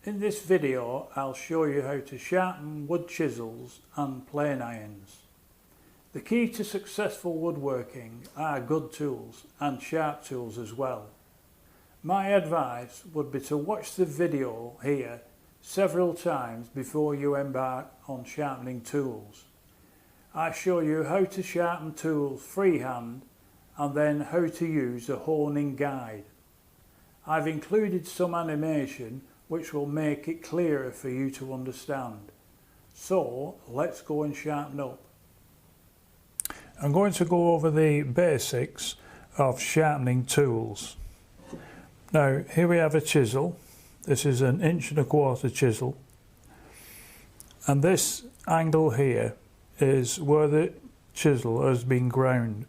In this video I'll show you how to sharpen wood chisels and plane irons. The key to successful woodworking are good tools and sharp tools as well. My advice would be to watch the video here several times before you embark on sharpening tools. I show you how to sharpen tools freehand and then how to use a honing guide. I've included some animation which will make it clearer for you to understand. So let's go and sharpen up. I'm going to go over the basics of sharpening tools. Now here we have a chisel. This is an 1¼ inch chisel, and this angle here is where the chisel has been ground.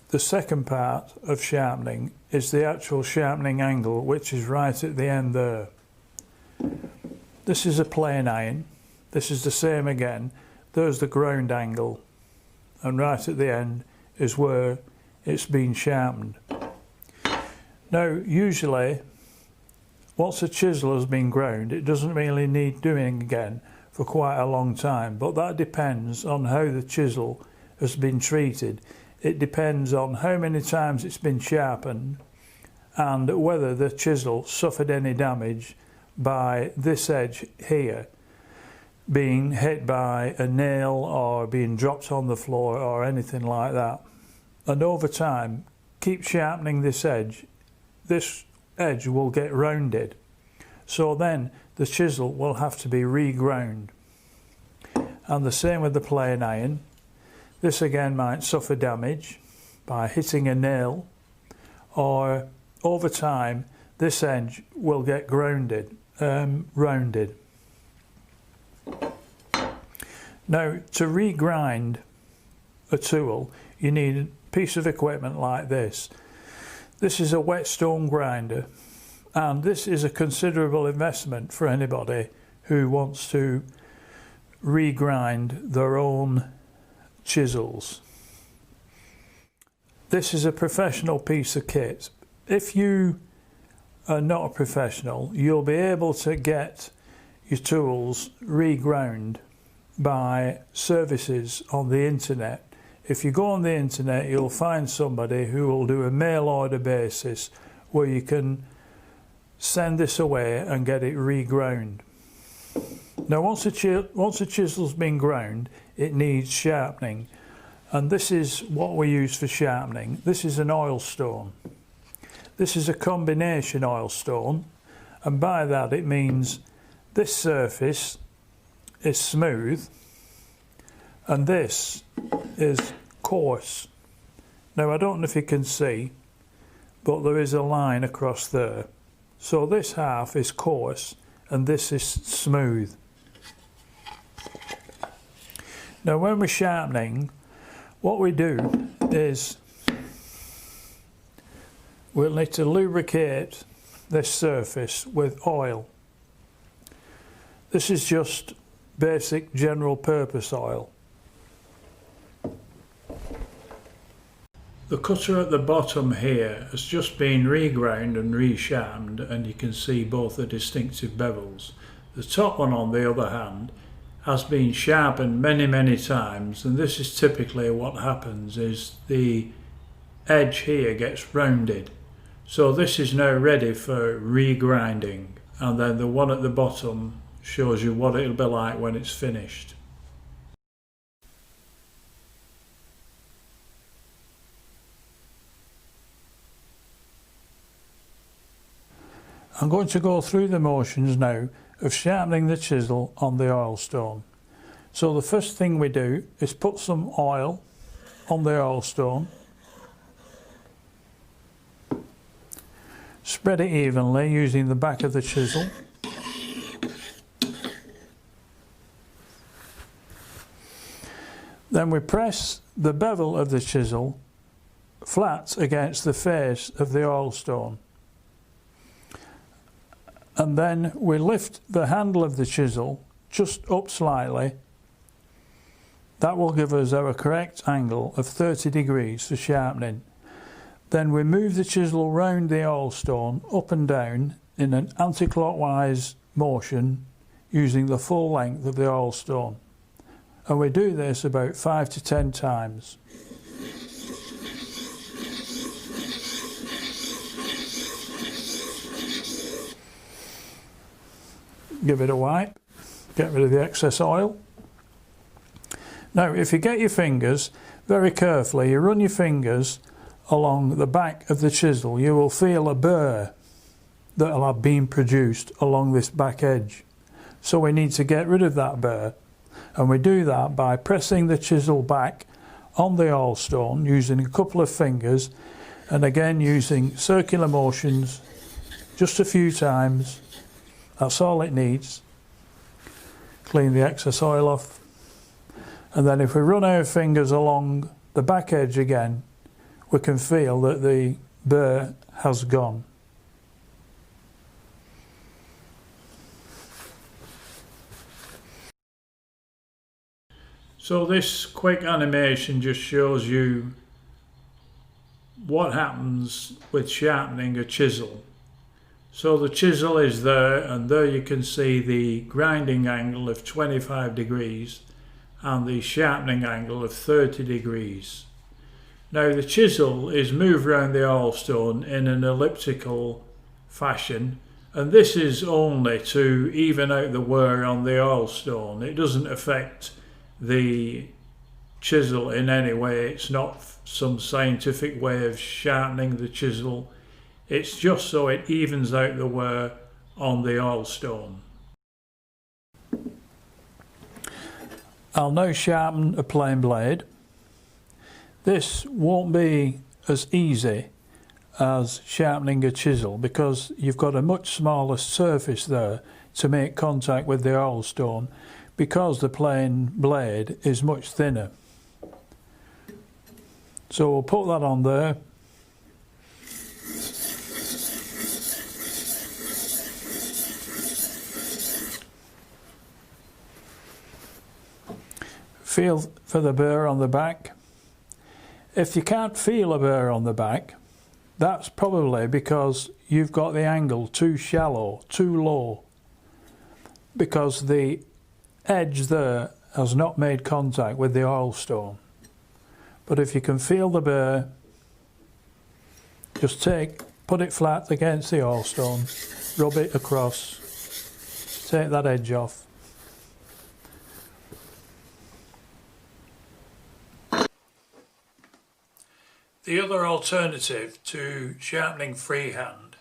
The second part of sharpening is the actual sharpening angle, which is right at the end there. This is a plane iron. This is the same again. There's the ground angle, and right at the end is where it's been sharpened. Now usually once a chisel has been ground, it doesn't really need doing again for quite a long time, but that depends on how the chisel has been treated. It depends on how many times it's been sharpened and whether the chisel suffered any damage by this edge here being hit by a nail or being dropped on the floor or anything like that. And over time, keep sharpening this edge. This edge will get rounded, so then the chisel will have to be reground. And the same with the plane iron. This again might suffer damage by hitting a nail, or over time this edge will get rounded. Now to regrind a tool you need a piece of equipment like this. This is a whetstone grinder, and this is a considerable investment for anybody who wants to regrind their own chisels. This is a professional piece of kit. If you are not a professional, you'll be able to get your tools reground by services on the internet. If you go on the internet, you'll find somebody who will do a mail order basis where you can send this away and get it reground. Now once a chisel's been ground, it needs sharpening, and this is what we use for sharpening. This is an oil stone. This is a combination oil stone, and by that it means this surface is smooth and this is coarse. Now I don't know if you can see, but there is a line across there. So this half is coarse and this is smooth. Now when we're sharpening, what we do is we'll need to lubricate this surface with oil. This is just basic general purpose oil. The cutter at the bottom here has just been reground and resharpened, and you can see both the distinctive bevels. The top one, on the other hand, has been sharpened many times, and this is typically what happens is the edge here gets rounded. So this is now ready for regrinding, and then the one at the bottom shows you what it'll be like when it's finished. I'm going to go through the motions now of sharpening the chisel on the oil stone. So the first thing we do is put some oil on the oil stone, spread it evenly using the back of the chisel. Then we press the bevel of the chisel flat against the face of the oil stone. And then we lift the handle of the chisel just up slightly. That will give us our correct angle of 30 degrees for sharpening. Then we move the chisel round the oil stone up and down in an anti-clockwise motion using the full length of the oil stone, and we do this about 5 to 10 times. Give it a wipe, get rid of the excess oil. Now if you get your fingers, very carefully, you run your fingers along the back of the chisel, you will feel a burr that will have been produced along this back edge. So we need to get rid of that burr, and we do that by pressing the chisel back on the oil stone using a couple of fingers, and again using circular motions just a few times. That's all it needs. Clean the excess oil off, and then if we run our fingers along the back edge again, we can feel that the burr has gone. So this quick animation just shows you what happens with sharpening a chisel. So the chisel is there, and there you can see the grinding angle of 25 degrees and the sharpening angle of 30 degrees. Now the chisel is moved around the oil stone in an elliptical fashion, and this is only to even out the wear on the oil stone. It doesn't affect the chisel in any way. It's not some scientific way of sharpening the chisel. It's just so it evens out the wear on the oil stone. I'll now sharpen a plain blade. This won't be as easy as sharpening a chisel because you've got a much smaller surface there to make contact with the oil stone, because the plain blade is much thinner. So we'll put that on there. Feel for the burr on the back. If you can't feel a burr on the back, that's probably because you've got the angle too shallow, too low, because the edge there has not made contact with the oil stone. But if you can feel the burr, just put it flat against the oil stone, rub it across, take that edge off. The other alternative to sharpening freehand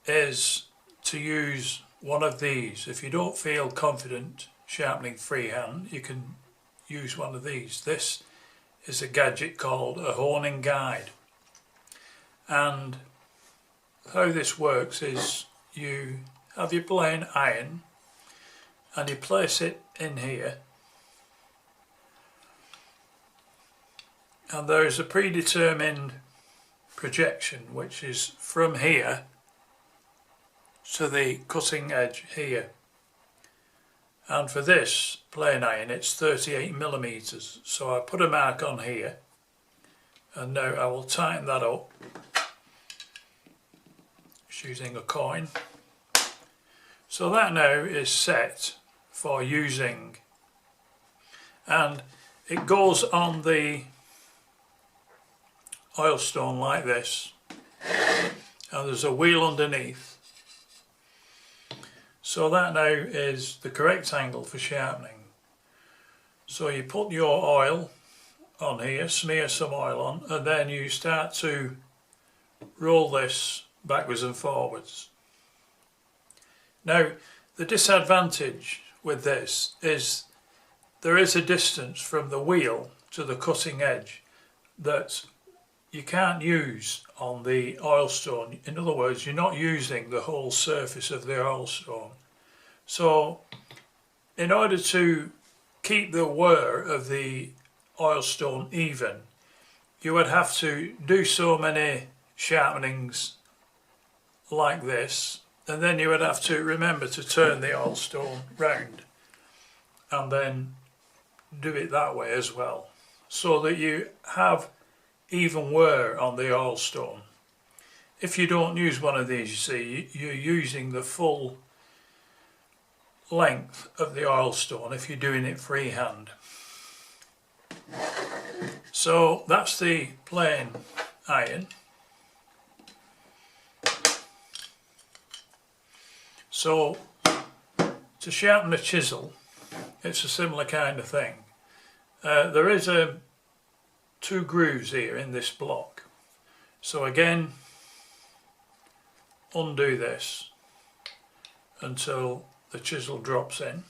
is to use one of these. If you don't feel confident sharpening freehand, you can use one of these. This is a gadget called a honing guide, and how this works is you have your plain iron and you place it in here, and there is a predetermined projection which is from here to the cutting edge here, and for this plain iron it's 38mm. So I put a mark on here, and now I will tighten that up just using a coin. So that now is set for using, and it goes on the oil stone like this, and there's a wheel underneath. So that now is the correct angle for sharpening. So you put your oil on here, smear some oil on, and then you start to roll this backwards and forwards. Now the disadvantage with this is there is a distance from the wheel to the cutting edge that you can't use on the oil stone. In other words, you're not using the whole surface of the oil stone. So in order to keep the wear of the oil stone even, you would have to do so many sharpenings like this, and then you would have to remember to turn the oil stone round and then do it that way as well, so that you have even wear on the oil stone. if you don't use one of these, you see, you're using the full length of the oil stone if you're doing it freehand. So that's the plane iron. So to sharpen a chisel, it's a similar kind of thing. There is two grooves here in this block. So again, undo this until the chisel drops in.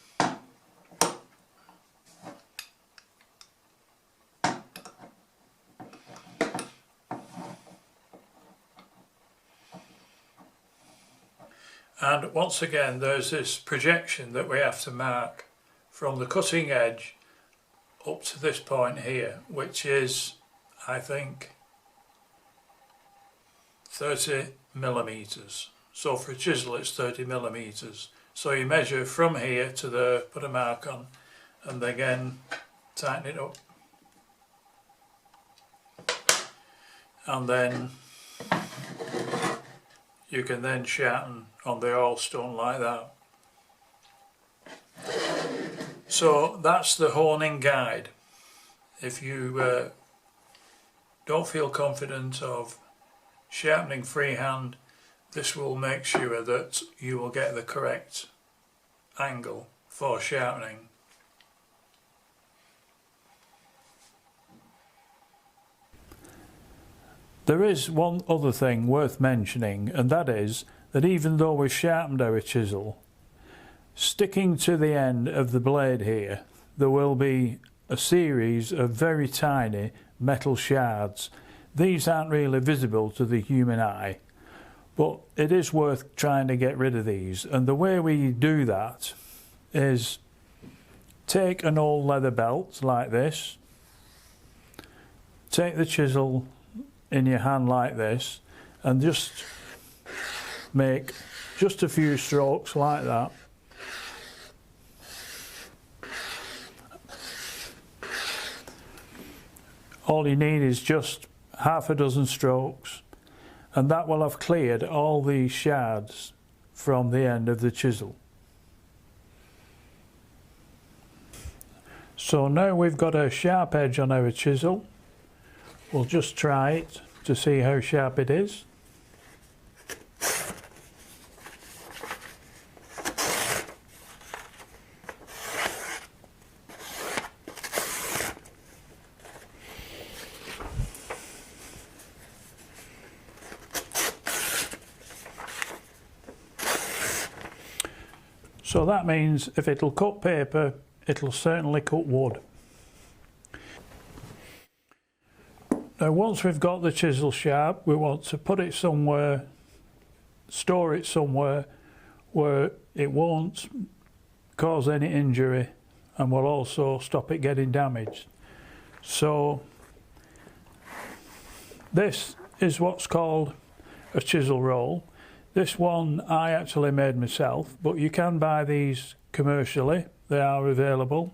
And once again, there's this projection that we have to mark from the cutting edge up to this point here, which is, I think, 30 millimeters. So for a chisel it's 30 millimeters. So you measure from here to there, put a mark on, and again tighten it up. And then you can then sharpen on the oil stone like that. So that's the honing guide. If you don't feel confident of sharpening freehand, this will make sure that you will get the correct angle for sharpening. There is one other thing worth mentioning, and that is that even though we've sharpened our chisel, sticking to the end of the blade here, there will be a series of very tiny metal shards. These aren't really visible to the human eye, but it is worth trying to get rid of these. And the way we do that is take an old leather belt like this, take the chisel in your hand like this, and just make just a few strokes like that. All you need is just half a dozen strokes, and that will have cleared all the shards from the end of the chisel. So now we've got a sharp edge on our chisel. We'll just try it to see how sharp it is. So that means if it'll cut paper, it'll certainly cut wood. Now once we've got the chisel sharp, we want to put it somewhere, store it somewhere where it won't cause any injury and will also stop it getting damaged. So this is what's called a chisel roll. This one I actually made myself, but you can buy these commercially, they are available.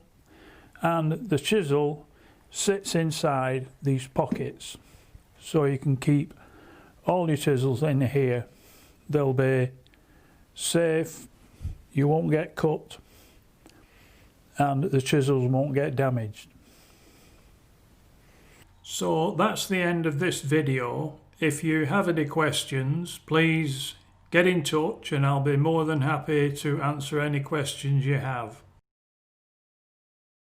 And the chisel sits inside these pockets, so you can keep all your chisels in here. They'll be safe, you won't get cut, and the chisels won't get damaged. So that's the end of this video. If you have any questions, please get in touch and I'll be more than happy to answer any questions you have.